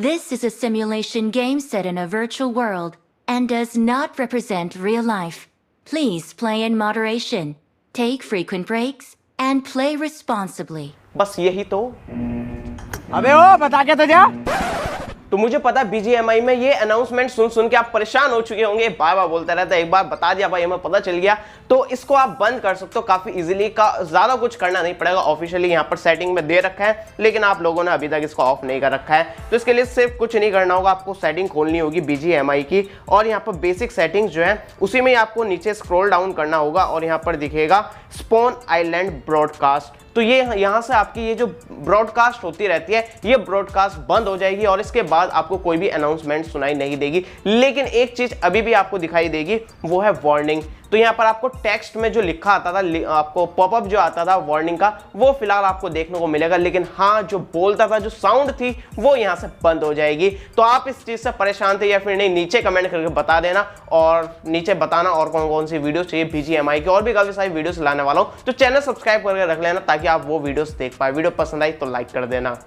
This is a simulation game set in a virtual world and does not represent real life. Please play in moderation, take frequent breaks, and play responsibly. बस यही तो। अबे ओ बता के तो जा। तो मुझे पता है BGMI में ये अनाउंसमेंट सुन सुन के आप परेशान हो चुके होंगे, बार बार बोलता रहता है, एक बार बता दिया भाई, हमें पता चल गया। तो इसको आप बंद कर सकते हो काफी इजीली, का ज्यादा कुछ करना नहीं पड़ेगा। ऑफिशियली यहाँ पर सेटिंग में दे रखा है, लेकिन आप लोगों ने अभी तक इसको ऑफ नहीं कर रखा है। तो इसके लिए सिर्फ कुछ नहीं करना होगा, आपको सेटिंग खोलनी होगी BGMI की, और यहाँ पर बेसिक सेटिंग्स जो है उसी में आपको नीचे स्क्रॉल डाउन करना होगा और यहाँ पर दिखेगा स्पॉन आइलैंड ब्रॉडकास्ट। तो ये यहाँ से आपकी ये जो ब्रॉडकास्ट होती रहती है, ये ब्रॉडकास्ट बंद हो जाएगी और इसके बाद आपको कोई भी अनाउंसमेंट सुनाई नहीं देगी। लेकिन एक चीज अभी भी आपको दिखाई देगी, वो है वार्निंग। तो यहाँ पर आपको टेक्स्ट में जो लिखा आता था, आपको पॉपअप जो आता था वार्निंग का, वो फिलहाल आपको देखने को मिलेगा। लेकिन हाँ, जो बोलता था, जो साउंड थी, वो यहाँ से बंद हो जाएगी। तो आप इस चीज से परेशान थे या फिर नहीं, नीचे कमेंट करके बता देना, और नीचे बताना और कौन कौन सी वीडियो चाहिए BGMI की। और भी काफी सारी वीडियोस लाने वाला हूँ, तो चैनल सब्सक्राइब करके रख लेना ताकि आप वो वीडियोस देख पाए। वीडियो पसंद आई तो लाइक कर देना।